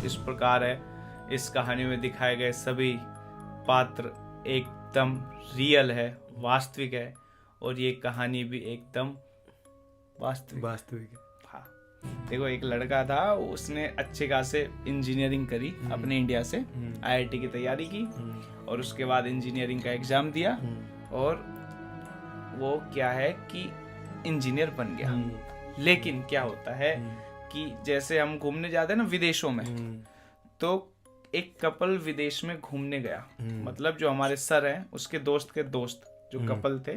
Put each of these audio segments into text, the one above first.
इस प्रकार है। इस कहानी में दिखाए गए सभी पात्र एकदम रियल है, वास्तविक है, और ये कहानी भी एकदम वास्तविक। हाँ, देखो एक लड़का था, उसने अच्छे खासे इंजीनियरिंग करी अपने इंडिया से, IIT की तैयारी की, और उसके बाद इंजीनियरिंग का एग्जाम दिया, और वो क्या है कि इंजीनियर बन गया। लेकिन क्या होता है कि जैसे हम घूमने जाते हैं ना विदेशों में, तो एक कपल विदेश में घूमने गया, मतलब जो हमारे सर हैं उसके दोस्त के दोस्त जो कपल थे,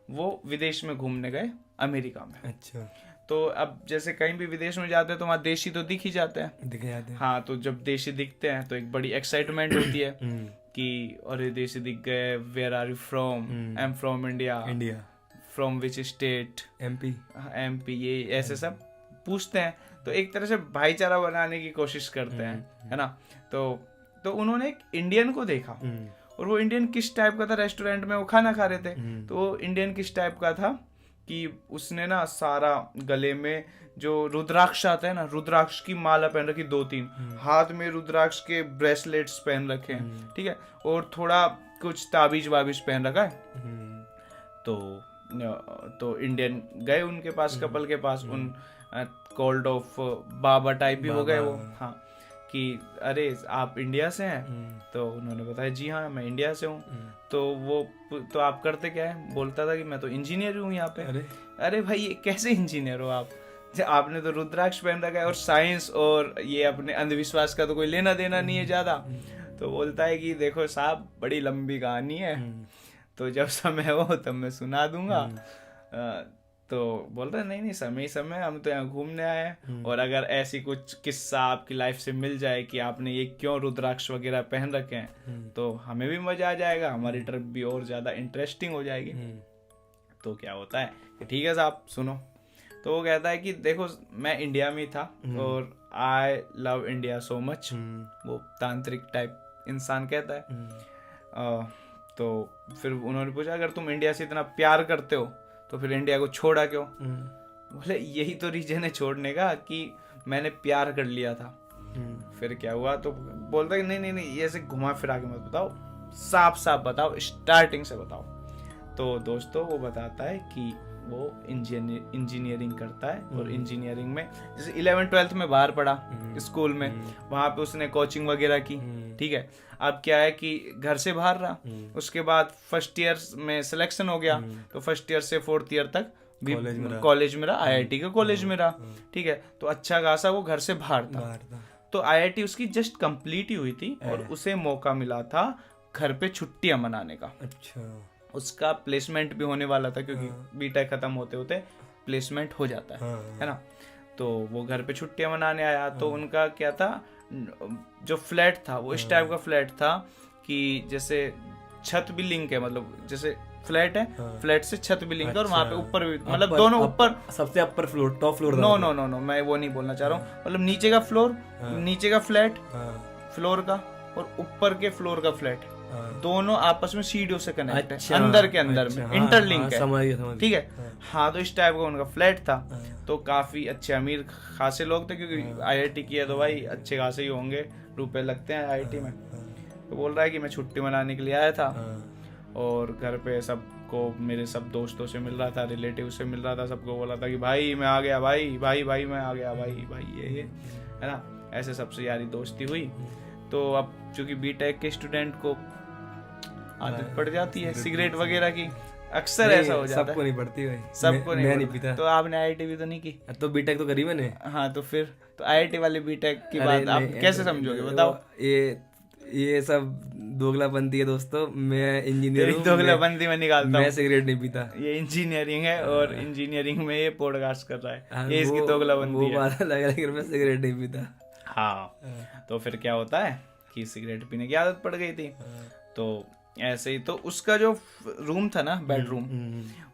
वो विदेश में घूमने गए अमेरिका में। अच्छा। तो अब जैसे कहीं भी विदेश में जाते हैं तो वहाँ देशी तो दिख ही जाते हैं। दिख जाते हैं। हाँ, तो जब देशी दिखते हैं तो एक बड़ी एक्साइटमेंट होती है कि अरे देशी दिख गए, where are you from? I am from India. From which state? MP, ये ऐसे सब पूछते हैं। तो एक तरह से भाईचारा बनाने की कोशिश करते हैं, है ना। तो उन्होंने एक इंडियन को देखा, और वो इंडियन किस टाइप का था, रेस्टोरेंट में वो खाना खा रहे थे, तो वो इंडियन किस टाइप का था कि उसने ना सारा गले में जो रुद्राक्ष आता है ना, रुद्राक्ष की माला पहन रखी 2-3, हाथ में रुद्राक्ष के ब्रेसलेट्स पहन रखे हैं, ठीक है, और थोड़ा कुछ ताबीज वाबीज पहन रखा है। तो इंडियन गए उनके पास, कपल के पास, उन कॉल्ड ऑफ बाबा टाइप भी हो गए वो, हाँ, कि अरे आप इंडिया से हैं? तो उन्होंने बताया जी हाँ मैं इंडिया से हूँ। तो आप करते क्या है? बोलता था कि मैं तो इंजीनियर हूँ यहाँ पे। अरे भाई ये कैसे इंजीनियर हो आप? आपने तो रुद्राक्ष पहन रखा है, और साइंस और ये अपने अंधविश्वास का तो कोई लेना देना नहीं है ज्यादा। तो बोलता है कि देखो साहब बड़ी लंबी कहानी है, तो जब समय हो तब मैं सुना दूंगा। तो बोल रहे नहीं समय ही समय, हम तो यहाँ घूमने आए हैं, और अगर ऐसी कुछ किस्सा आपकी लाइफ से मिल जाए कि आपने ये क्यों रुद्राक्ष वगैरह पहन रखे हैं, तो हमें भी मजा आ जाएगा, हमारी ट्रिप भी और ज्यादा इंटरेस्टिंग हो जाएगी। तो क्या होता है कि ठीक है साहब सुनो। तो वो कहता है कि देखो मैं इंडिया में था, और I love India so much, वो तांत्रिक टाइप इंसान कहता है। तो फिर उन्होंने पूछा अगर तुम इंडिया से इतना प्यार करते हो तो फिर इंडिया को छोड़ा क्यों? बोले यही तो रीजन है छोड़ने का कि मैंने प्यार कर लिया था। फिर क्या हुआ? तो बोलता है नहीं ये ऐसे घुमा फिरा के मत बताओ, साफ साफ बताओ, स्टार्टिंग से बताओ। तो दोस्तों वो बताता है कि वो इंजीनियरिंग करता है, और इंजीनियरिंग में जैसे 11th-12th में बाहर पढ़ा स्कूल में, वहां पे उसने कोचिंग वगैरह की, ठीक है। अब क्या है कि घर से बाहर रहा, उसके बाद फर्स्ट ईयर में सिलेक्शन हो गया, तो फर्स्ट ईयर से 4th ईयर तक कॉलेज में रहा, IIT के कॉलेज में रहा, ठीक है। तो अच्छा खासा वो घर से बाहर था। तो IIT उसकी जस्ट कंप्लीट ही हुई थी, और उसे मौका मिला था घर पे छुट्टियां मनाने का। अच्छा। उसका प्लेसमेंट भी होने वाला था, क्योंकि बीटेक खत्म होते होते प्लेसमेंट हो जाता है ना। तो वो घर पे छुट्टियां मनाने आया। तो उनका क्या था, जो फ्लैट था वो इस टाइप का फ्लैट था कि जैसे छत भी लिंक है, मतलब जैसे फ्लैट है, फ्लैट से छत भी लिंक है, और वहाँ पे ऊपर भी, मतलब दोनों ऊपर, सबसे upper floor, top floor. No मैं वो नहीं बोलना चाह रहा हूँ, मतलब नीचे का फ्लोर, नीचे का फ्लैट फ्लोर का, और ऊपर के फ्लोर का फ्लैट, दोनों आपस में सीढ़ियों से कनेक्ट है, अंदर के अंदर में इंटरलिंक है, ठीक है। हाँ, तो इस टाइप का उनका फ्लैट था। तो काफी अच्छे अमीर खासे लोग थे, क्योंकि IIT किया तो भाई अच्छे खासे ही होंगे, रुपए लगते हैं IIT में। तो बोल रहा है कि मैं छुट्टी मनाने के लिए आया था, और घर पे सबको, मेरे सब दोस्तों से मिल रहा था, रिलेटिव से मिल रहा था, सबको बोला था कि भाई मैं आ गया, भाई मैं आ गया, भाई ये है ना। ऐसे सबसे यारी दोस्ती हुई। तो अब चूंकि बीटेक के स्टूडेंट को आदत पड़ जाती है सिगरेट वगैरह की, अक्सर ऐसा हो जाता है। सबको नहीं पड़ती भाई, सबको नहीं पीता। तो आपने IIT भी तो नहीं की? तो बीटेक तो करी मैंने। हाँ, तो फिर तो IIT वाले बीटेक की बात आप कैसे समझोगे बताओ? ये सब दोगलापंती है दोस्तों, मैं इंजीनियर हूँ, दोगलापंती में निकालता हूँ, मैं सिगरेट नहीं पीता। ये इंजीनियरिंग है, और इंजीनियरिंग में ये पॉडकास्ट कर रहा है, ये इसकी दोगलापंती है। वो बात अलग है, लेकिन मैं सिगरेट नहीं पीता। हाँ, तो फिर क्या होता है कि सिगरेट पीने की आदत पड़ गई थी। तो ऐसे ही तो उसका जो रूम था ना, बेडरूम,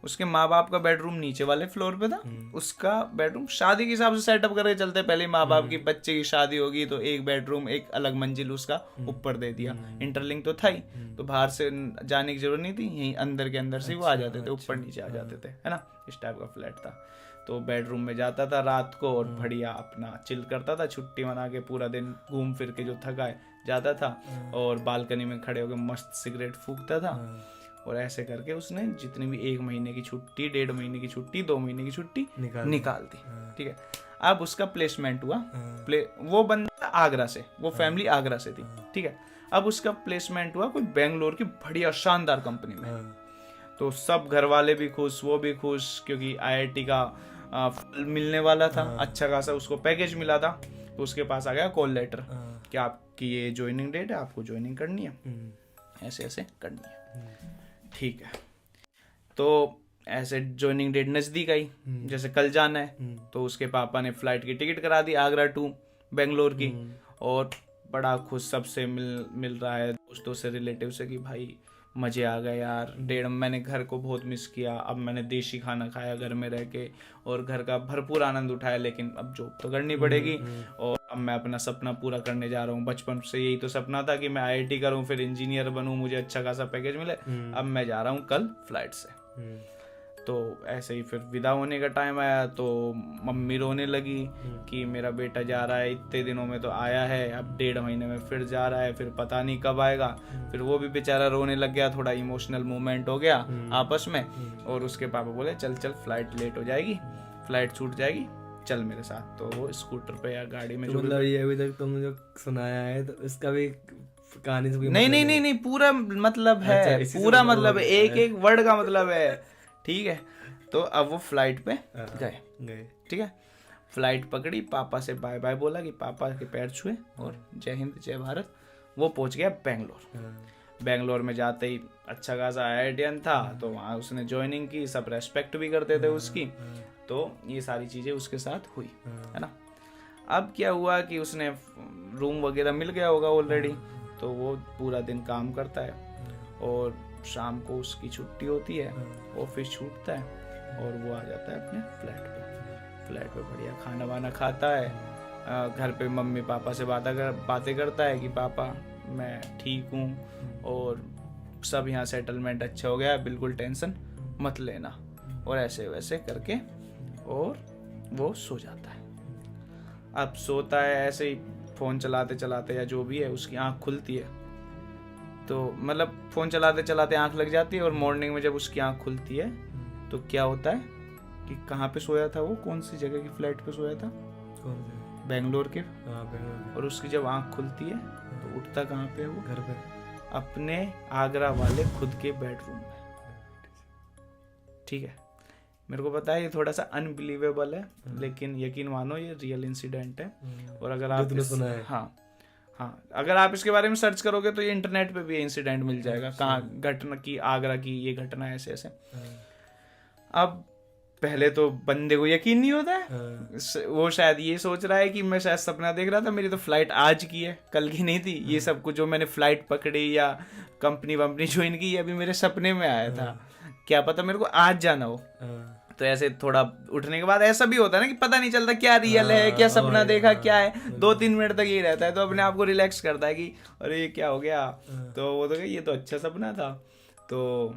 उसके माँ बाप का बेडरूम नीचे वाले फ्लोर पे था, उसका बेडरूम शादी के हिसाब से सेटअप करके चलते, पहले माँ बाप की बच्चे की शादी होगी तो एक बेडरूम, एक अलग मंजिल उसका ऊपर दे दिया, इंटरलिंक तो था ही, तो बाहर से जाने की जरूरत नहीं थी, यहीं अंदर के अंदर से वो आ जाते थे, ऊपर नीचे आ जाते थे, है ना, इस टाइप का फ्लैट था। तो बेडरूम में जाता था रात को और बढ़िया अपना चिल करता था, छुट्टी मना के पूरा दिन घूम फिर के जो थका है जाता था और बालकनी में खड़े होकर मस्त सिगरेट फूकता था। और ऐसे करके उसने जितनी भी 1 महीने की छुट्टी, 1.5 महीने की छुट्टी, 2 महीने की छुट्टी निकाल दी। ठीक है, अब उसका प्लेसमेंट हुआ। वो बंदा आगरा से, वो फैमिली आगरा से थी। ठीक है, अब उसका प्लेसमेंट हुआ कोई बेंगलोर की बढ़िया शानदार कंपनी में। तो सब घर वाले भी खुश, वो भी खुश, क्योंकि IIT का मिलने वाला था, अच्छा खासा उसको पैकेज मिला था। तो उसके पास आ गया कॉल लेटर कि आपकी ये ज्वाइनिंग डेट है, आपको ज्वाइनिंग करनी है, ऐसे ऐसे करनी है। ठीक है, तो ऐसे ज्वाइनिंग डेट नज़दीक आई, जैसे कल जाना है, तो उसके पापा ने फ्लाइट की टिकट करा दी आगरा टू बेंगलोर की। और बड़ा खुश सबसे मिल रहा है, दोस्तों से, रिलेटिव से, कि भाई मज़े आ गए यार, मैंने घर को बहुत मिस किया, अब मैंने देसी खाना खाया घर में रह के और घर का भरपूर आनंद उठाया, लेकिन अब जॉब तो करनी पड़ेगी और अब मैं अपना सपना पूरा करने जा रहा हूँ। बचपन से यही तो सपना था कि मैं IIT करूँ, फिर इंजीनियर बनूँ, मुझे अच्छा खासा पैकेज मिले। अब मैं जा रहा हूँ कल फ्लाइट से। तो ऐसे ही फिर विदा होने का टाइम आया तो मम्मी रोने लगी कि मेरा बेटा जा रहा है, इतने दिनों में तो आया है, अब 1.5 महीने में फिर जा रहा है, फिर पता नहीं कब आएगा। फिर वो भी बेचारा रोने लग गया, थोड़ा इमोशनल मूवमेंट हो गया आपस में। और उसके पापा बोले चल चल, फ्लाइट लेट हो जाएगी, फ्लाइट छूट जाएगी, चल मेरे साथ। तो वो स्कूटर पे या गाड़ी में, तो मतलब ये अभी तक तुमने जो सुनाया है तो इसका भी कहानी से नहीं, पूरा मतलब है। अच्छा, पूरा मतलब है, एक वर्ड का मतलब है। ठीक है, तो अब वो फ्लाइट पे गए। ठीक है, फ्लाइट पकड़ी, पापा से बाय बाय बोला कि पापा के पैर छुए और जय हिंद जय भारत। वो पहुंच गया बेंगलोर। बेंगलोर में जाते ही अच्छा खासा IITian था, तो वहाँ उसने ज्वाइनिंग की, सब रेस्पेक्ट भी करते थे उसकी। तो ये सारी चीज़ें उसके साथ हुई, है ना। अब क्या हुआ कि उसने रूम वगैरह मिल गया होगा ऑलरेडी, तो वो पूरा दिन काम करता है और शाम को उसकी छुट्टी होती है, ऑफिस छूटता है और वो आ जाता है अपने फ्लैट पे बढ़िया खाना वाना खाता है। घर पे मम्मी पापा से बातें करता है कि पापा मैं ठीक हूँ और सब यहाँ सेटलमेंट अच्छा हो गया है, बिल्कुल टेंशन मत लेना, और ऐसे वैसे करके और वो सो जाता है। अब सोता है ऐसे ही फ़ोन चलाते चलाते या जो भी है, उसकी आँख खुलती है। तो मतलब फ़ोन चलाते चलाते आँख लग जाती है और मॉर्निंग में जब उसकी आँख खुलती है तो क्या होता है कि कहाँ पे सोया था वो, कौन सी जगह की फ्लाइट पे सोया था, बेंगलोर के। और उसकी जब आँख खुलती है तो उठता कहाँ पे है वो, घर पे, अपने आगरा वाले खुद के बेडरूम में। ठीक है, मेरे को पता है ये थोड़ा सा अनबिलीवेबल है, लेकिन यकीन मानो ये रियल इंसिडेंट है। और अगर आप हाँ, अगर आप इसके बारे में सर्च करोगे तो ये इंटरनेट पे भी इंसिडेंट मिल जाएगा, कहाँ घटना की, आगरा की ये घटना ऐसे ऐसे। अब पहले तो बंदे को यकीन नहीं होता है, वो शायद ये सोच रहा है कि मैं शायद सपना देख रहा था, मेरी तो फ्लाइट आज की है, कल की नहीं थी। ये सब कुछ जो मैंने फ्लाइट पकड़ी या कंपनी वंपनी ज्वाइन की, अभी मेरे सपने में आया था, क्या पता मेरे को आज जाना हो। तो ऐसे थोड़ा उठने के बाद ऐसा भी होता है ना कि पता नहीं चलता क्या रियल है, क्या सपना देखा, क्या है। 2-3 मिनट तक यही रहता है, तो अपने आप को रिलैक्स करता है कि अरे ये क्या हो गया। तो वो तो ये तो अच्छा सपना था। तो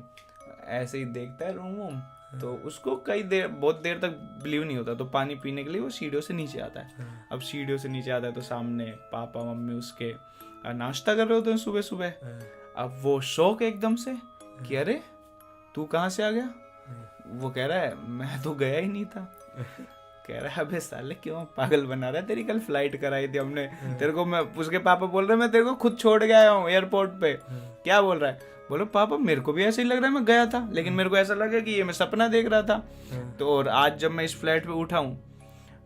ऐसे ही देखता है रूम, तो उसको बहुत देर तक बिलीव नहीं होता। तो पानी पीने के लिए वो सीढ़ियों से नीचे आता है। अब सीढ़ियों से नीचे आता है तो सामने पापा मम्मी उसके नाश्ता कर रहे होते हैं सुबह सुबह। अब वो शौक एकदम से कि अरे तू कहाँ से आ गया। वो कह रहा है मैं तो गया ही नहीं था। कह रहा है अबे साले क्यों पागल बना रहा है, तेरी कल फ्लाइट कराई थी हमने तेरे को। मैं उसके पापा बोल रहे मैं तेरे को खुद छोड़ के आया हूँ एयरपोर्ट पे। क्या बोल रहा है, बोलो पापा मेरे को भी ऐसे ही लग रहा है मैं गया था, लेकिन मेरे को ऐसा लगा कि ये मैं सपना देख रहा था। तो और आज जब मैं इस फ्लाइट पे उठा हूँ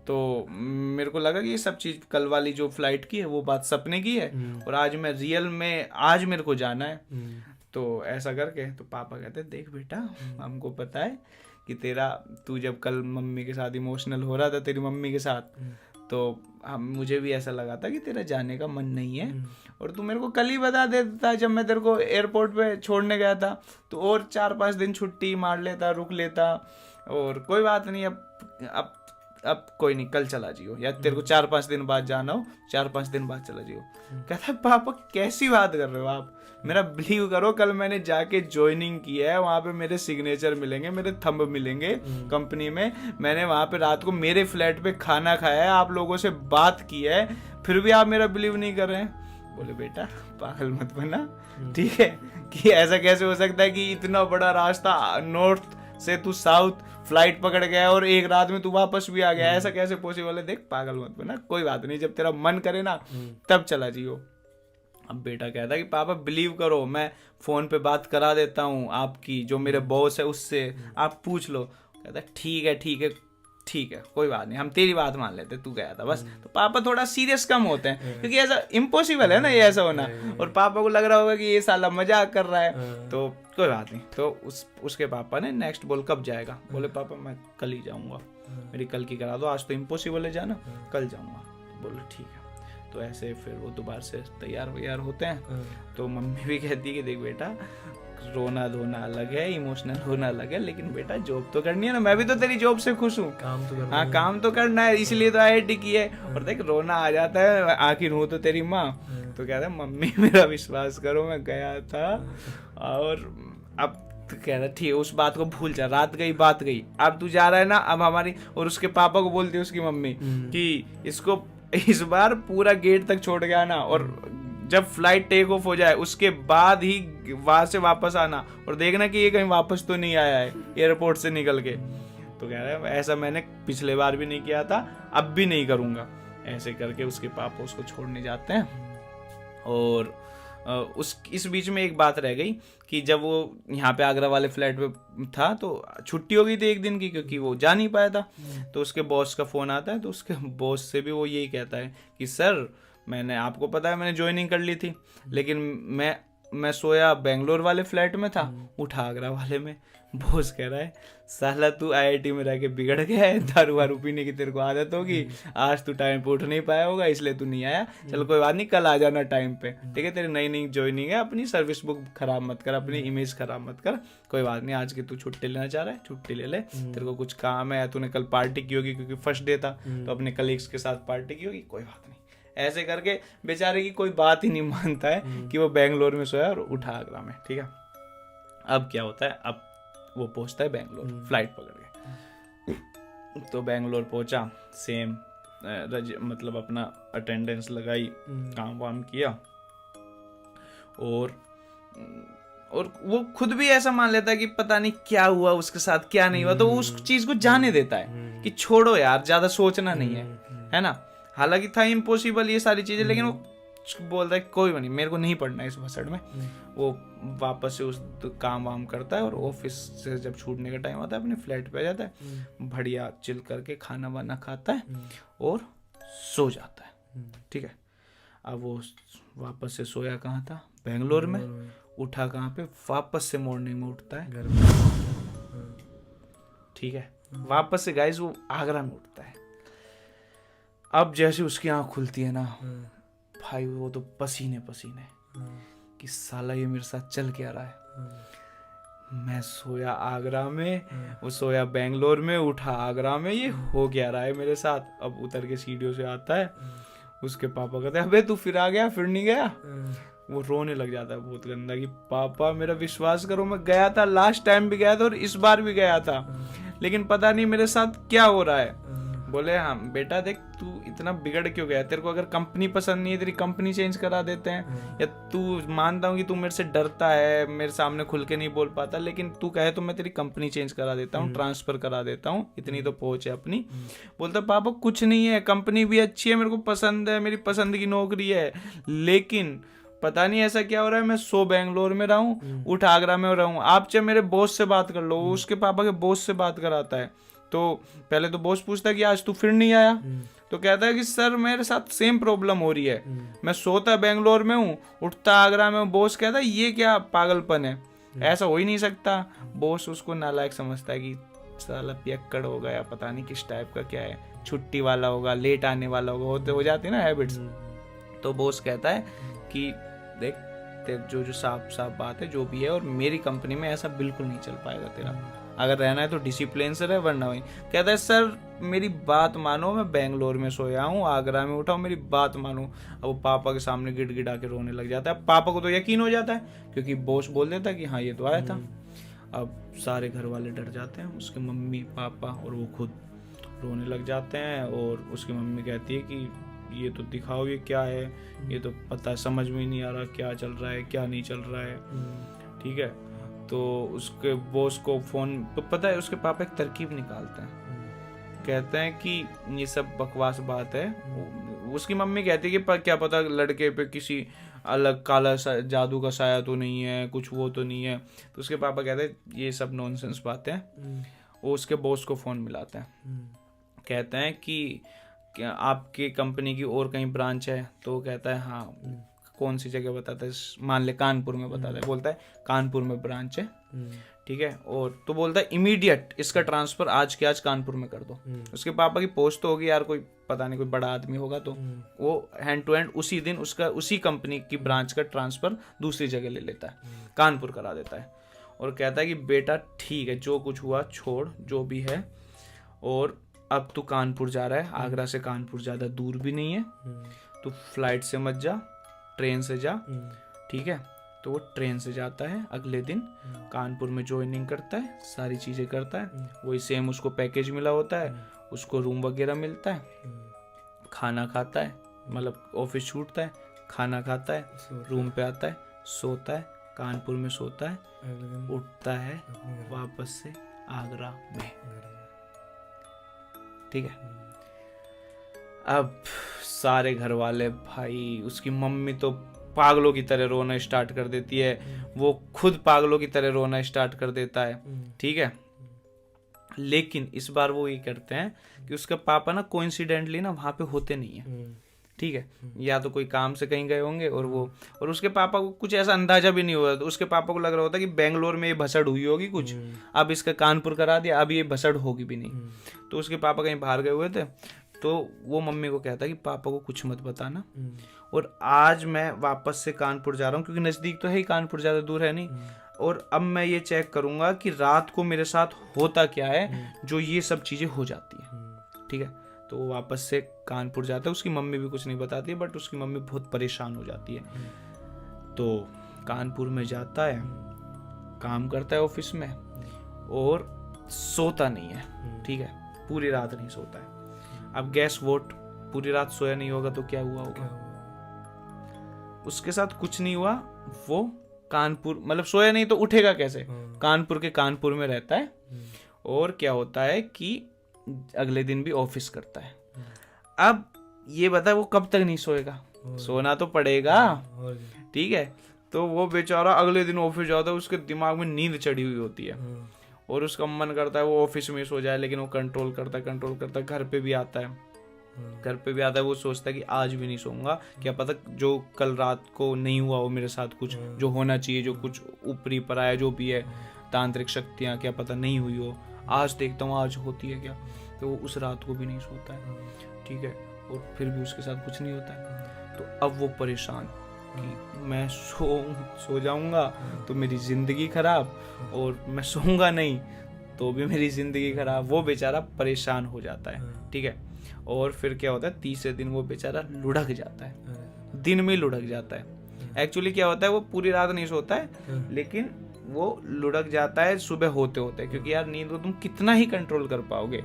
तो मेरे को लगा कि ये सब चीज़ कल वाली जो फ्लाइट की है वो बात सपने की है, और आज मैं रियल में आज मेरे को जाना है। तो ऐसा करके तो पापा कहते देख बेटा हमको पता है कि तू जब कल मम्मी के साथ इमोशनल हो रहा था तेरी मम्मी के साथ, तो मुझे भी ऐसा लगा था कि तेरा जाने का मन नहीं है, और तू मेरे को कल ही बता देता जब मैं तेरे को एयरपोर्ट पे छोड़ने गया था, तो और 4-5 दिन छुट्टी मार लेता, रुक लेता। और कोई बात नहीं, अब अब कोई नहीं, कल चला जियो, या तेरे को 4-5 दिन बाद जाना हो 4-5 दिन बाद चला जियो। कहता है पापा कैसी बात कर रहे हो आप, मेरा बिलीव करो, कल मैंने जाके ज्वाइनिंग की है, वहाँ पे मेरे सिग्नेचर मिलेंगे, मेरे थंब मिलेंगे कंपनी में, मैंने वहाँ पे रात को मेरे फ्लैट पे खाना खाया है, आप लोगों से बात की है, फिर भी आप मेरा बिलीव नहीं कर रहे हैं। बोले बेटा पागल मत बना, ठीक है, कि ऐसा कैसे हो सकता है कि इतना बड़ा रास्ता नॉर्थ से तू साउथ फ्लाइट पकड़ गया और एक रात में तू वापस भी आ गया, ऐसा कैसे पॉसिबल है। देख पागल मत बना, कोई बात नहीं, जब तेरा मन करे ना तब चला जियो। अब बेटा कहता है कि पापा बिलीव करो, मैं फोन पे बात करा देता हूँ आपकी, जो मेरे बॉस है उससे, आप पूछ लो। कहता है ठीक है ठीक है ठीक है, कोई बात नहीं, हम तेरी बात मान लेते, तू गया था बस। तो पापा थोड़ा सीरियस कम होते हैं, क्योंकि ऐसा इम्पॉसिबल है ना ये ऐसा होना, और पापा को लग रहा होगा कि ये साला मजाक कर रहा है, तो कोई बात नहीं। तो उसके पापा ने नेक्स्ट बोल कब जाएगा, बोले पापा मैं कल ही जाऊंगा, मेरी कल की करा दो, आज तो इम्पॉसिबल है जाना, कल जाऊंगा। बोले ठीक है। तो ऐसे फिर वो दोबारा से तैयार वैयार होते हैं। तो मम्मी भी कहती है कि देख बेटा, रोना धोना अलग है, इमोशनल होना अलग है, लेकिन बेटा जॉब तो करनी है ना, मैं भी तो तेरी जॉब से खुश हूँ, काम तो करना, हाँ काम तो करना है, इसलिए तो IIT की है। और देख रोना आ जाता है, आखिर हूँ तो तेरी माँ। तो कहता है मम्मी मेरा विश्वास करो, मैं गया था और अब तो कह रहा ठीक है, उस बात को भूल जा, रात गई बात गई, अब तू जा रहा है ना, अब हमारी। और उसके पापा को बोलती है उसकी मम्मी कि इसको इस बार पूरा गेट तक छोड़ गया ना, और जब फ्लाइट टेक ऑफ हो जाए उसके बाद ही वहां से वापस आना, और देखना कि ये कहीं वापस तो नहीं आया है एयरपोर्ट से निकल के। तो कह रहा है ऐसा मैंने पिछले बार भी नहीं किया था, अब भी नहीं करूंगा। ऐसे करके उसके पापा उसको छोड़ने जाते हैं। और इस बीच में एक बात रह गई कि जब वो यहाँ पे आगरा वाले फ्लैट पे था तो छुट्टी हो गई थी एक दिन की, क्योंकि वो जा नहीं पाया था। तो उसके बॉस का फ़ोन आता है, तो उसके बॉस से भी वो यही कहता है कि सर मैंने, आपको पता है मैंने ज्वाइनिंग कर ली थी, लेकिन मैं सोया बेंगलोर वाले फ्लैट में था, उठा आगरा वाले में। बॉस कह रहा है साला तू IIT में रह के बिगड़ गया है, दारू वारू पीने की तेरे को आदत होगी, आज तू टाइम पे उठ नहीं पाया होगा इसलिए तू नहीं आया, चलो कोई बात नहीं, कल आ जाना टाइम पे, ठीक है, तेरी नई नई ज्वाइनिंग है, अपनी सर्विस बुक खराब मत कर, अपनी इमेज खराब मत कर, कोई बात नहीं, आज की तू छुट्टी लेना चाह रहा है छुट्टी ले ले, तेरे को कुछ काम है, तूने कल पार्टी की होगी क्योंकि फर्स्ट डे था, तो अपने कलीग्स के साथ पार्टी की होगी, कोई बात नहीं। ऐसे करके बेचारे की कोई बात ही नहीं मानता है कि वो बेंगलोर में सोया और उठा आगरा में, ठीक है। अब क्या होता है, अब वो पहुंचता है बेंगलोर फ्लाइट पकड़ के। तो बेंगलोर पहुंचा, सेम मतलब अपना अटेंडेंस लगाई, काम वाम किया, और वो खुद भी ऐसा मान लेता है कि पता नहीं क्या हुआ उसके साथ क्या नहीं हुआ, तो वो उस चीज को जाने देता है कि छोड़ो यार, ज्यादा सोचना नहीं है ना। हालांकि था इम्पॉसिबल ये सारी चीजें, लेकिन वो बोलता है कोई नहीं, मेरे को नहीं पढ़ना है इस भसड़ में। वो वापस से उस काम वाम करता है, और ऑफिस से जब छूटने का टाइम आता है अपने फ्लैट पे आ जाता है, बढ़िया चिल करके खाना वाना खाता है और सो जाता है, ठीक है। अब वो वापस से सोया कहाँ था, बेंगलोर में, उठा कहाँ पे, वापस से मॉर्निंग में उठता है घर में, ठीक है, वापस से गाइस वो आगरा में उठता है। अब जैसे उसकी आँख खुलती है ना भाई, वो तो पसीने पसीने कि साला ये मेरे साथ चल क्या रहा है, मैं सोया आगरा में, वो सोया बेंगलोर में, उठा आगरा में, ये हो क्या रहा है मेरे साथ। अब उतर के सीढ़ियों से आता है, उसके पापा कहते हैं अबे तू फिर आ गया, फिर नहीं गया। वो रोने लग जाता है बहुत गंदा कि पापा मेरा विश्वास करो, मैं गया था, लास्ट टाइम भी गया था और इस बार भी गया था, लेकिन पता नहीं मेरे साथ क्या हो रहा है। बोले हाँ बेटा देख, तू इतना बिगड़ क्यों गया, तेरे को अगर कंपनी पसंद नहीं है, तेरी कंपनी चेंज करा देते हैं, या तू मानता हूँ कि तू मेरे से डरता है, मेरे सामने खुल के नहीं बोल पाता, लेकिन तू कहे तो मैं तेरी कंपनी चेंज करा देता हूँ, ट्रांसफर करा देता हूँ, इतनी तो पहुंच है अपनी। बोलता पापा कुछ नहीं है, कंपनी भी अच्छी है, मेरे को पसंद है, मेरी पसंद की नौकरी है, लेकिन पता नहीं ऐसा क्या हो रहा है, मैं सो बेंगलोर में रहूं, उठ आगरा में रहूं, आप चाहे मेरे बॉस से बात कर लो। उसके पापा के बॉस से बात कराता है, तो पहले तो बॉस पूछता है कि आज तू फिर नहीं आया, तो कहता है कि सर मेरे साथ सेम प्रॉब्लम हो रही है, मैं सोता बेंगलोर में हूँ, उठता आगरा में हूँ। बॉस कहता है ये क्या पागलपन है, ऐसा हो ही नहीं सकता। बॉस उसको नालायक समझता है कि साला पियक्कड़ होगा, या पता नहीं किस टाइप का क्या है, छुट्टी वाला होगा, लेट आने वाला होगा, होते हो जाती है ना हैबिट्स। तो बॉस कहता है कि देख जो साफ बात है जो भी है, और मेरी कंपनी में ऐसा बिल्कुल नहीं चल पाएगा तेरा, अगर रहना है तो डिसिप्लिन से रहे, वरना वही। कहता है सर मेरी बात मानो, मैं बेंगलोर में सोया हूँ, आगरा में उठा हूँ, मेरी बात मानो। अब वो पापा के सामने गिड़गिड़ा के रोने लग जाता है। पापा को तो यकीन हो जाता है क्योंकि बॉस बोल देता है कि हाँ ये तो आया था। अब सारे घर वाले डर जाते हैं, उसके मम्मी पापा और वो खुद रोने लग जाते हैं। और उसकी मम्मी कहती है कि ये तो दिखाओ ये क्या है, ये तो पता समझ में ही नहीं आ रहा क्या चल रहा है क्या नहीं चल रहा है। ठीक है, तो उसके बॉस को फोन तो पता है, उसके पापा एक तरकीब निकालते हैं, कहते हैं कि ये सब बकवास बात है। उसकी मम्मी कहती है कि क्या पता लड़के पे किसी अलग काला जादू का साया तो नहीं है, कुछ वो तो नहीं है। तो उसके पापा कहते हैं ये सब नॉनसेंस बातें हैं। वो उसके बॉस को फ़ोन मिलाते हैं, कहते हैं कि क्या आपकी कंपनी की और कहीं ब्रांच है? तो वो कहता है हाँ। कौन सी जगह बताता है? मान ले कानपुर में बताता है। बोलता है कानपुर में ब्रांच है। ठीक है, और तो बोलता है इमीडिएट इसका ट्रांसफर आज के आज कानपुर में कर दो। उसके पापा की पोस्ट तो होगी यार, कोई पता नहीं कोई बड़ा आदमी होगा, तो वो हैंड टू हैंड उसी दिन उसका उसी कंपनी की ब्रांच का ट्रांसफर दूसरी जगह ले लेता है, कानपुर करा देता है। और कहता है कि बेटा ठीक है, जो कुछ हुआ छोड़, जो भी है, और अब तू कानपुर जा रहा है, आगरा से कानपुर ज़्यादा दूर भी नहीं है, तू फ्लाइट से मत जा, ट्रेन से जा। ठीक है, तो वो ट्रेन से जाता है। अगले दिन कानपुर में ज्वाइनिंग करता है, सारी चीज़ें करता है, वही सेम उसको पैकेज मिला होता है, उसको रूम वगैरह मिलता है, खाना खाता है, मतलब ऑफिस छूटता है, खाना खाता है, रूम पे आता है, सोता है, कानपुर में सोता है, उठता है वापस से आगरा में। ठीक है, अब सारे घर वाले भाई, उसकी मम्मी तो पागलों की तरह रोना स्टार्ट कर देती है, वो खुद पागलों की तरह रोना स्टार्ट कर देता है। ठीक है, लेकिन इस बार वो ये करते हैं कि उसके पापा ना कोइंसिडेंटली ना वहाँ पे होते नहीं है। ठीक है, या तो कोई काम से कहीं गए होंगे और उसके पापा को कुछ ऐसा अंदाजा भी नहीं हुआ। तो उसके पापा को लग रहा होता कि बेंगलोर में ये भसड़ हुई होगी कुछ, अब इसका कानपुर करा दिया, अब ये भसड़ होगी भी नहीं। तो उसके पापा कहीं बाहर गए हुए थे, तो वो मम्मी को कहता है कि पापा को कुछ मत बताना, और आज मैं वापस से कानपुर जा रहा हूँ, क्योंकि नज़दीक तो है ही कानपुर, ज़्यादा दूर है नहीं, और अब मैं ये चेक करूँगा कि रात को मेरे साथ होता क्या है जो ये सब चीज़ें हो जाती है। ठीक है, तो वो वापस से कानपुर जाता है। उसकी मम्मी भी कुछ नहीं बताती है, बट उसकी मम्मी बहुत परेशान हो जाती है। तो कानपुर में जाता है, काम करता है ऑफिस में, और सोता नहीं है। ठीक है, पूरी रात नहीं सोता है। अब गैस वोट, पूरी रात सोया नहीं होगा तो क्या हुआ होगा? उसके साथ कुछ नहीं हुआ, वो कानपुर, मतलब सोया नहीं तो उठेगा कैसे? कानपुर के कानपुर में रहता है। और क्या होता है कि अगले दिन भी ऑफिस करता है। अब ये बता वो कब तक नहीं सोएगा, सोना तो पड़ेगा। ठीक है, तो वो बेचारा अगले दिन ऑफिस जाता है, उसके दिमाग में नींद चढ़ी हुई होती है, और उसका मन करता है वो ऑफिस में सो जाए, लेकिन वो कंट्रोल करता है। घर पे भी आता है, वो सोचता है कि आज भी नहीं सोऊंगा, क्या पता जो कल रात को नहीं हुआ हो मेरे साथ, कुछ जो होना चाहिए, जो कुछ ऊपरी पराया जो भी है, तांत्रिक शक्तियाँ, क्या पता नहीं हुई हो, आज देखता हूँ आज होती है क्या। तो वो उस रात को भी नहीं सोता है। ठीक है, और फिर भी उसके साथ कुछ नहीं होता है। तो अब वो परेशान कि मैं सो जाऊंगा तो मेरी ज़िंदगी खराब, और मैं सोऊंगा नहीं तो भी मेरी ज़िंदगी खराब। वो बेचारा परेशान हो जाता है। ठीक है, और फिर क्या होता है, तीसरे दिन वो बेचारा लुढ़क जाता है, दिन में लुढ़क जाता है। एक्चुअली क्या होता है, वो पूरी रात नहीं सोता है, लेकिन वो लुढ़क जाता है सुबह होते होते, क्योंकि यार नींद को तुम कितना ही कंट्रोल कर पाओगे,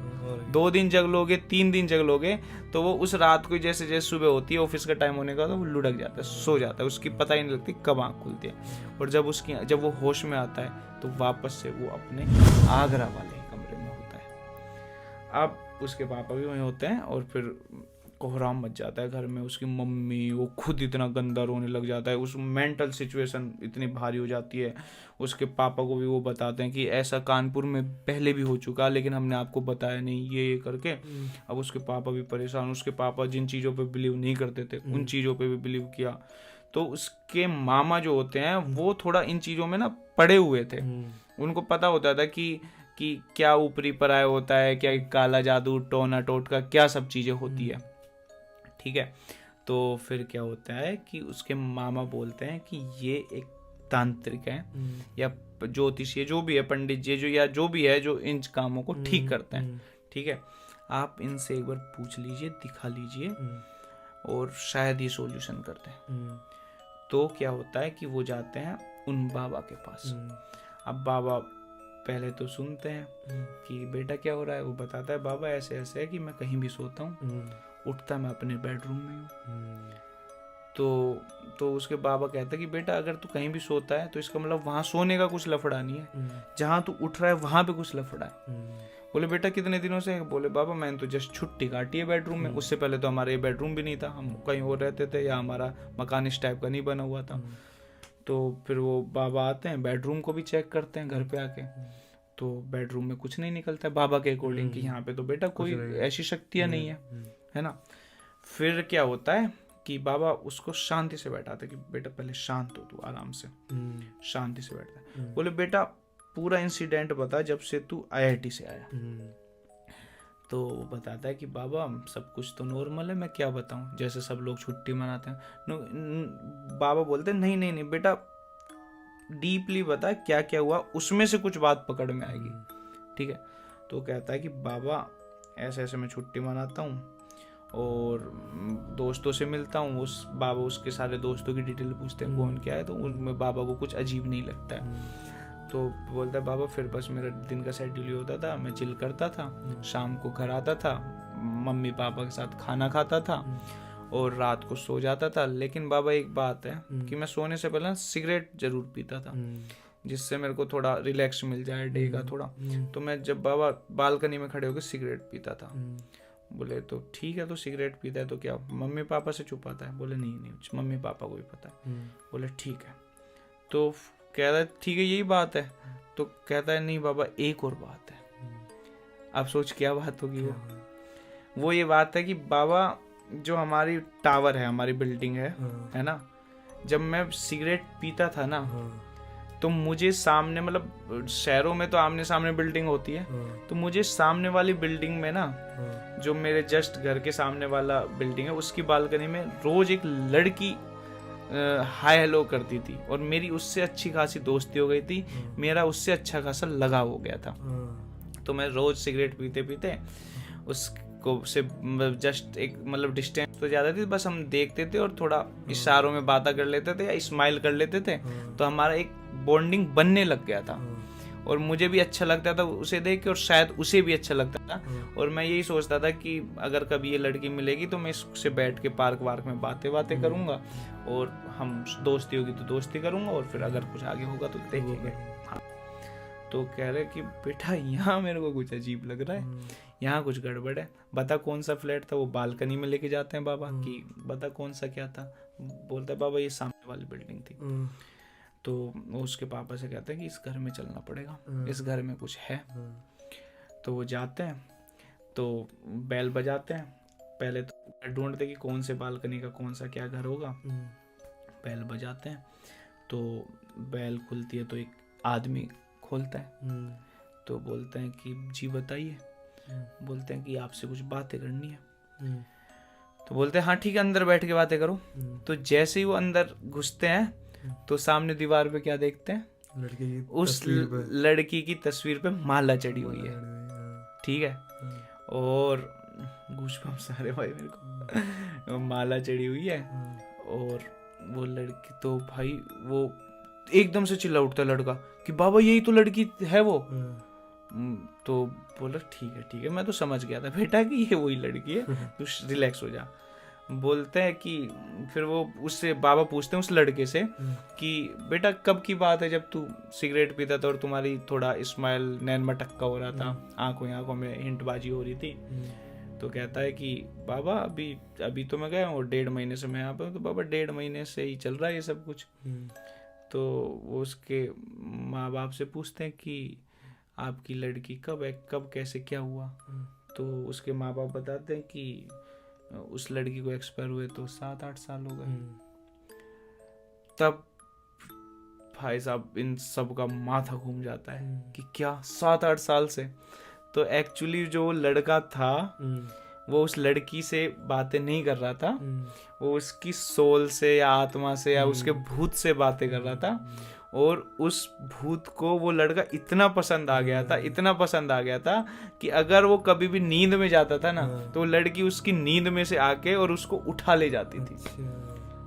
2 दिन जग लोगे, 3 दिन जग लोगे, तो वो उस रात को जैसे जैसे सुबह होती है, ऑफिस का टाइम होने का, तो वो लुढ़क जाता है, सो जाता है, उसकी पता ही नहीं लगती कब आँख खुलती है। और जब वो होश में आता है, तो वापस से वो अपने आगरा वाले कमरे में होता है। अब उसके पापा भी वहीं होते हैं, और फिर कोहराम मच जाता है घर में। उसकी मम्मी, वो खुद इतना गंदा रोने लग जाता है, उस मेंटल सिचुएशन इतनी भारी हो जाती है। उसके पापा को भी वो बताते हैं कि ऐसा कानपुर में पहले भी हो चुका, लेकिन हमने आपको बताया नहीं, ये करके। अब उसके पापा भी परेशान। उसके पापा जिन चीज़ों पे बिलीव नहीं करते थे, उन चीज़ों पे भी बिलीव किया। तो उसके मामा जो होते हैं, वो थोड़ा इन चीज़ों में ना पड़े हुए थे, उनको पता होता था कि क्या ऊपरी पराया होता है, क्या काला जादू, टोना टोटका, क्या सब चीज़ें होती है। ठीक है, तो फिर क्या होता है कि उसके मामा बोलते हैं कि ये एक तांत्रिक है या ज्योतिषी, जो भी है, पंडित जी, जो भी है, जो इन कामों को ठीक करते हैं। ठीक है, आप इनसे एक बार पूछ लीजिए, दिखा लीजिए और शायद ये सॉल्यूशन कर दें। तो क्या होता है कि वो जाते हैं उन बाबा के पास। अब बाबा पहले तो सुनते हैं कि बेटा क्या हो रहा है। वो बताता है बाबा ऐसे ऐसे है कि मैं कहीं भी सोता हूँ, उठता मैं अपने बेडरूम में हूँ। तो उसके बाबा कहते हैं कि बेटा अगर तू कहीं भी सोता है तो इसका मतलब वहाँ सोने का कुछ लफड़ा नहीं है, जहाँ तू उठ रहा है वहाँ पे कुछ लफड़ा है। बोले बेटा कितने दिनों से? बोले बाबा मैंने तो जस्ट छुट्टी काटी है बेडरूम में, उससे पहले तो हमारा ये बेडरूम भी नहीं था, हम कहीं और रहते थे या हमारा मकान इस टाइप का नहीं बना हुआ था। तो फिर वो बाबा आते हैं, बेडरूम को भी चेक करते हैं घर पे आके, तो बेडरूम में कुछ नहीं निकलता है बाबा के अकॉर्डिंग कि यहाँ पे तो बेटा कोई ऐसी शक्तियाँ नहीं है ना। फिर क्या होता है कि बाबा उसको शांति से बैठाते कि बेटा पहले शांत हो, तू आराम से, शांति से बैठता है। बोले बेटा पूरा इंसिडेंट बता जब से तू IIT से आया। तो वो बताता है कि बाबा सब कुछ तो नॉर्मल है, मैं क्या बताऊं, जैसे सब लोग छुट्टी मनाते हैं। बाबा बोलते हैं नहीं नहीं नहीं बेटा डीपली बता क्या क्या हुआ, उसमें से कुछ बात पकड़ में आएगी, ठीक है। तो कहता है कि बाबा ऐसे ऐसे मैं छुट्टी मनाता हूँ और दोस्तों से मिलता हूँ। उस बाबा उसके सारे दोस्तों की डिटेल पूछते हैं कौन क्या है, तो उनमें बाबा को कुछ अजीब नहीं लगता है। तो बोलता है बाबा फिर बस मेरा दिन का शेड्यूल ही होता था, मैं चिल करता था, शाम को घर आता था, मम्मी पापा के साथ खाना खाता था और रात को सो जाता था। लेकिन बाबा एक बात है कि मैं सोने से पहले सिगरेट जरूर पीता था, जिससे मेरे को थोड़ा रिलैक्स मिल जाए डे का थोड़ा। तो मैं जब बाबा बालकनी में खड़े होकर सिगरेट पीता था। बोले तो ठीक है, तो सिगरेट पीता है तो क्या मम्मी पापा से छुपाता है? बोले नहीं नहीं मम्मी पापा को भी पता है। बोले ठीक है। तो कहता है ठीक है यही बात है। तो कहता है नहीं बाबा एक और बात है। अब सोच क्या बात होगी वो ये बात है कि बाबा जो हमारी टावर है, हमारी बिल्डिंग है ना, जब मैं सिगरेट पीता था ना तो मुझे सामने, मतलब शहरों में तो आमने सामने बिल्डिंग होती है, तो मुझे सामने वाली बिल्डिंग में ना, जो मेरे जस्ट घर के सामने वाला बिल्डिंग है, उसकी बालकनी में रोज एक लड़की हाय हेलो करती थी और मेरी उससे अच्छी खासी दोस्ती हो गई थी, मेरा उससे अच्छा खासा लगाव हो गया था। तो मैं रोज सिगरेट पीते पीते उसको से जस्ट एक मतलब डिस्टेंस तो ज़्यादा थी, बस हम देखते थे और थोड़ा इशारों में बातें कर लेते थे या स्माइल कर लेते थे, तो हमारा एक बॉन्डिंग बनने लग गया था और मुझे भी अच्छा लगता था उसे देख के और शायद उसे भी अच्छा लगता था। और मैं यही सोचता था कि अगर कभी ये लड़की मिलेगी तो मैं इससे बैठ के पार्क वार्क में बातें करूंगा और हम दोस्ती होगी तो दोस्ती करूंगा और फिर अगर कुछ आगे होगा तो देखेंगे। हाँ। तो कह रहे कि बेटा यहाँ मेरे को कुछ अजीब लग रहा है, यहाँ कुछ गड़बड़ है, बता कौन सा फ्लैट था। वो बालकनी में लेके जाते हैं बाबा कि बता कौन सा क्या था। बोलता है बाबा ये सामने वाली बिल्डिंग थी। तो उसके पापा से कहते हैं कि इस घर में चलना पड़ेगा, इस घर में कुछ है। तो वो जाते हैं तो बेल बजाते हैं, पहले तो ढूंढते कि कौन से बालकनी का कौन सा क्या घर होगा। बेल बजाते हैं तो बेल खुलती है तो एक आदमी खोलता है। तो बोलते हैं कि जी बताइए। बोलते हैं कि आपसे कुछ बातें करनी है। तो बोलते हैं हाँ ठीक है अंदर बैठ के बातें करो। तो जैसे ही वो अंदर घुसते हैं तो सामने दीवार पे क्या देखते हैं, उस लड़की की तस्वीर पे माला चढ़ी हुई है, ठीक है। और गूज़बम्स आ रहे भाई मेरे को, माला चढ़ी हुई है। और वो लड़की तो भाई वो एकदम से चिल्ला उठता लड़का कि बाबा यही तो लड़की है वो। तो बोला ठीक है मैं तो समझ गया था बेटा कि ये वही लड़की है, तू रिलैक्स हो जा। बोलते हैं कि फिर वो उससे बाबा पूछते हैं उस लड़के से कि बेटा कब की बात है जब तू सिगरेट पीता था और तुम्हारी थोड़ा स्माइल नैन मटक्का हो रहा था, आंखों में हिंटबाजी हो रही थी। तो कहता है कि बाबा अभी तो मैं गया हूँ 1.5 महीने से मैं यहाँ पे हूँ। तो बाबा 1.5 महीने से ही चल रहा है ये सब कुछ। तो वो उसके माँ बाप से पूछते हैं कि आपकी लड़की कब है, कब कैसे क्या हुआ। तो उसके माँ बाप बताते हैं कि उस लड़की को एक्सपायर हुए तो 7-8 साल हो गए। तब भाई साहब इन सब का माथा घूम जाता है कि क्या 7-8 साल से। तो एक्चुअली जो लड़का था वो उस लड़की से बातें नहीं कर रहा था, वो उसकी सोल से या आत्मा से या उसके भूत से बातें कर रहा था। और उस भूत को वो लड़का इतना पसंद आ गया था, इतना पसंद आ गया था कि अगर वो कभी भी नींद में जाता था ना तो लड़की उसकी नींद में से आके और उसको उठा ले जाती थी।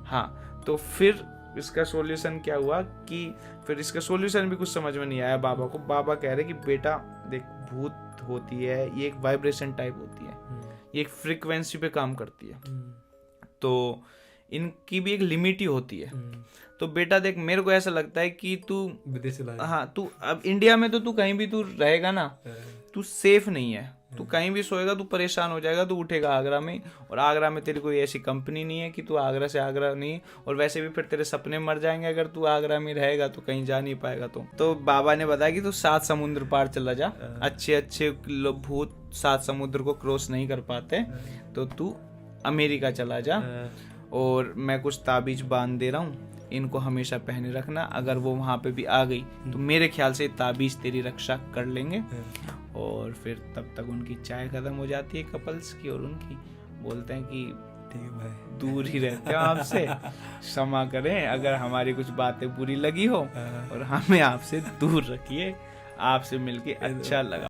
हाँ, तो फिर इसका सॉल्यूशन क्या हुआ कि फिर इसका सॉल्यूशन भी कुछ समझ में नहीं आया बाबा को। बाबा कह रहे कि बेटा देख, भूत होती है, ये एक वाइब्रेशन टाइप होती है, ये एक फ्रीक्वेंसी पे काम करती है, तो इनकी भी एक लिमिट ही होती है। तो बेटा देख, मेरे को ऐसा लगता है कि तू विदेश चला, हाँ, तू अब इंडिया में तो तू कहीं भी तू रहेगा ना, तू सेफ नहीं है, तू कहीं भी सोएगा तू परेशान हो जाएगा, तू उठेगा आगरा में, और आगरा में तेरी कोई ऐसी कंपनी नहीं है कि तू आगरा से आगरा नहीं, और वैसे भी फिर तेरे सपने मर जाएंगे अगर तू आगरा में रहेगा तो कहीं जा नहीं पाएगा। तो बाबा ने बताया कि तू 7 समुद्र पार चला जा, अच्छे अच्छे भूत 7 समुद्र को क्रॉस नहीं कर पाते, तो तू अमेरिका चला जा, और मैं कुछ ताबीज बांध दे रहा हूँ, इनको हमेशा पहने रखना, अगर वो वहाँ पे भी आ गई तो मेरे ख्याल से ताबीज तेरी रक्षा कर लेंगे। और फिर तब तक उनकी चाय खत्म हो जाती है कपल्स की, और उनकी बोलते हैं कि ठीक है भाई, दूर ही रहते हैं आपसे, क्षमा करें अगर हमारी कुछ बातें बुरी लगी हो, और हमें आपसे दूर रखिए, आपसे मिलके अच्छा लगा।